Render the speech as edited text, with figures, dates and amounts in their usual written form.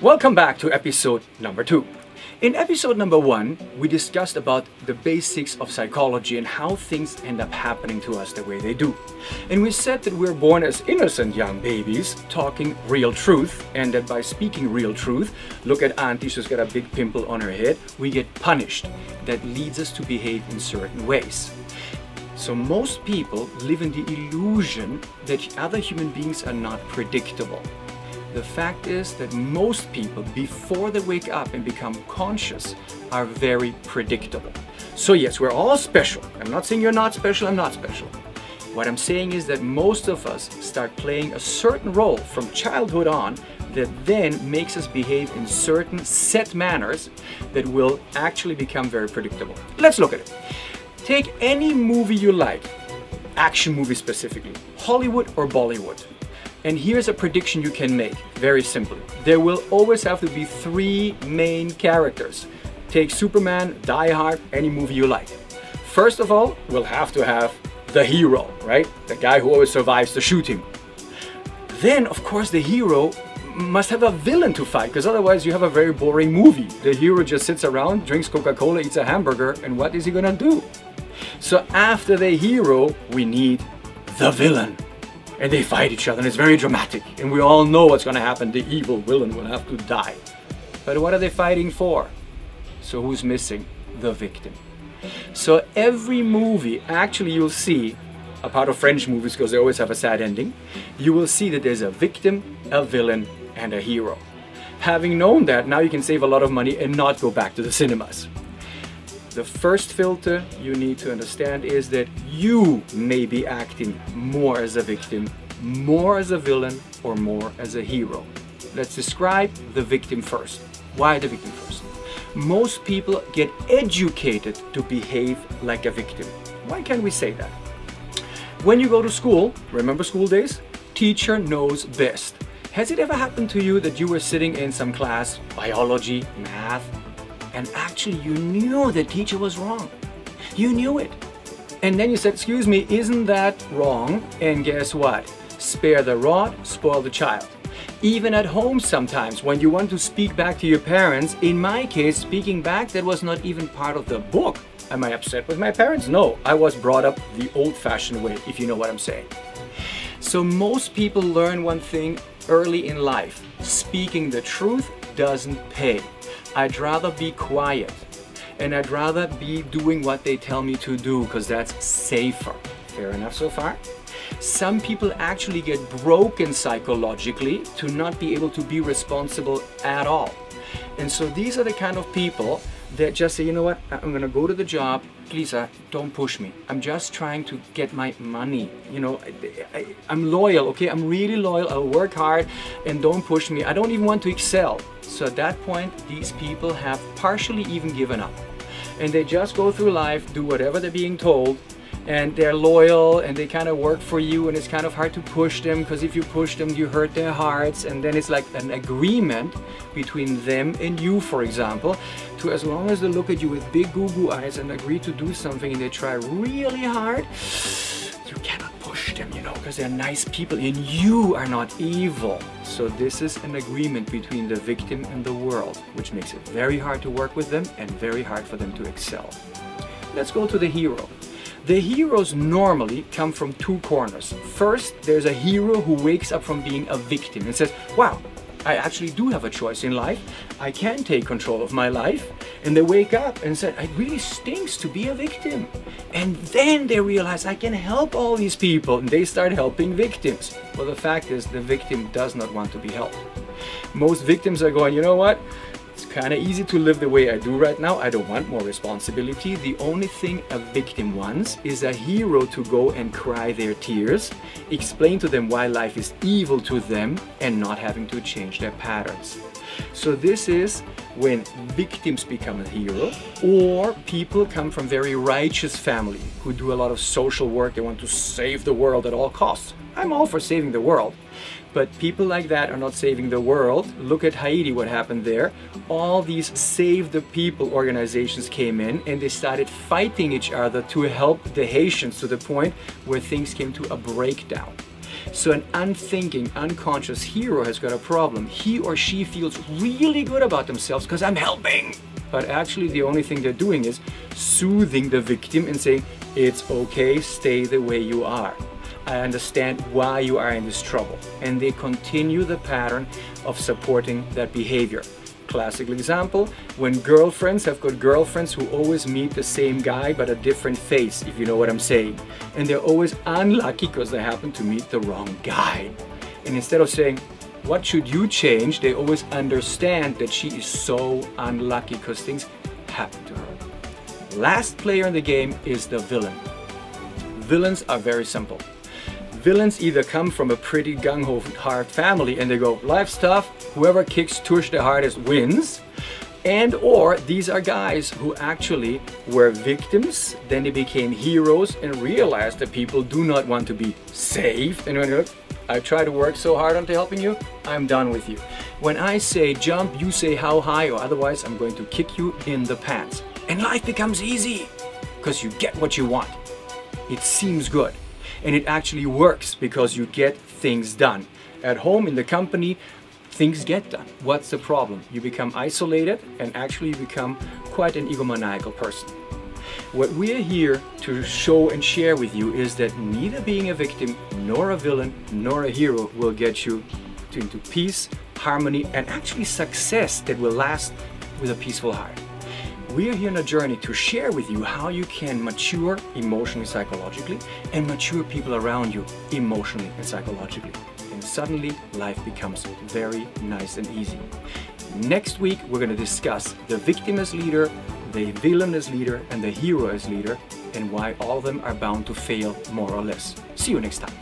Welcome back to episode number 2. In episode number 1, we discussed about the basics of psychology and how things end up happening to us the way they do. And we said that we're born as innocent young babies talking real truth, and that by speaking real truth, look at Auntie, she's got a big pimple on her head, we get punished. That leads us to behave in certain ways. So most people live in the illusion that other human beings are not predictable. The fact is that most people, before they wake up and become conscious, are very predictable. So yes, we're all special. I'm not saying you're not special, I'm not special. What I'm saying is that most of us start playing a certain role from childhood on that then makes us behave in certain set manners that will actually become very predictable. Let's look at it. Take any movie you like, action movie specifically, Hollywood or Bollywood. And here's a prediction you can make, very simply. There will always have to be 3 main characters. Take Superman, Die Hard, any movie you like. First of all, we'll have to have the hero, right? The guy who always survives the shooting. Then, of course, the hero must have a villain to fight, because otherwise you have a very boring movie. The hero just sits around, drinks Coca-Cola, eats a hamburger, and what is he gonna do? So after the hero, we need the villain. And they fight each other, and it's very dramatic. And we all know what's going to happen. The evil villain will have to die. But what are they fighting for? So who's missing? The victim. So every movie, actually you'll see, a part of French movies because they always have a sad ending, you will see that there's a victim, a villain, and a hero. Having known that, now you can save a lot of money and not go back to the cinemas. The first filter you need to understand is that you may be acting more as a victim, more as a villain, or more as a hero. Let's describe the victim first. Why the victim first? Most people get educated to behave like a victim. Why can we say that? When you go to school, remember school days? Teacher knows best. Has it ever happened to you that you were sitting in some class, biology, math, and actually you knew the teacher was wrong? You knew it. And then you said, excuse me, isn't that wrong? And guess what? Spare the rod, spoil the child. Even at home sometimes, when you want to speak back to your parents, in my case, speaking back, that was not even part of the book. Am I upset with my parents? No, I was brought up the old-fashioned way, if you know what I'm saying. So most people learn one thing early in life. Speaking the truth doesn't pay. I'd rather be quiet, and I'd rather be doing what they tell me to do because that's safer. Fair enough so far? Some people actually get broken psychologically to not be able to be responsible at all. And so these are the kind of people that just say, you know what, I'm gonna go to the job, please don't push me. I'm just trying to get my money. You know, I'm loyal, okay? I'm really loyal, I'll work hard and don't push me. I don't even want to excel. So at that point, these people have partially even given up. And they just go through life, do whatever they're being told, and they're loyal and they kind of work for you, and it's kind of hard to push them because if you push them, you hurt their hearts, and then it's like an agreement between them and you, for example, to as long as they look at you with big goo-goo eyes and agree to do something and they try really hard, you cannot push them, you know, because they're nice people and you are not evil. So this is an agreement between the victim and the world, which makes it very hard to work with them and very hard for them to excel. Let's go to the hero. The heroes normally come from 2 corners. First, there's a hero who wakes up from being a victim and says, wow, I actually do have a choice in life. I can take control of my life. And they wake up and say, it really stinks to be a victim. And then they realize I can help all these people, and they start helping victims. Well, the fact is the victim does not want to be helped. Most victims are going, you know what? It's kind of easy to live the way I do right now. I don't want more responsibility. The only thing a victim wants is a hero to go and cry their tears, explain to them why life is evil to them, and not having to change their patterns. So this is when victims become a hero, or people come from very righteous family who do a lot of social work. They want to save the world at all costs. I'm all for saving the world. But people like that are not saving the world. Look at Haiti, what happened there. All these Save the People organizations came in and they started fighting each other to help the Haitians to the point where things came to a breakdown. So an unthinking, unconscious hero has got a problem. He or she feels really good about themselves because I'm helping. But actually the only thing they're doing is soothing the victim and saying, it's okay, stay the way you are. I understand why you are in this trouble. And they continue the pattern of supporting that behavior. Classical example, when girlfriends have got girlfriends who always meet the same guy but a different face, if you know what I'm saying. And they're always unlucky because they happen to meet the wrong guy. And instead of saying, what should you change? They always understand that she is so unlucky because things happen to her. Last player in the game is the villain. Villains are very simple. Villains either come from a pretty gung-ho hard family and they go, life's tough, whoever kicks tush the hardest wins. And or these are guys who actually were victims, then they became heroes and realized that people do not want to be saved. And when you're like, I try to work so hard onto helping you, I'm done with you. When I say jump, you say how high, or otherwise I'm going to kick you in the pants. And life becomes easy because you get what you want. It seems good. And it actually works because you get things done. At home, in the company, things get done. What's the problem? You become isolated and actually you become quite an egomaniacal person. What we're here to show and share with you is that neither being a victim, nor a villain, nor a hero will get you into peace, harmony, and actually success that will last with a peaceful heart. We're here on a journey to share with you how you can mature emotionally, psychologically, and mature people around you emotionally and psychologically. And suddenly life becomes very nice and easy. Next week, we're going to discuss the victim as leader, the villain as leader, and the hero as leader, and why all of them are bound to fail more or less. See you next time.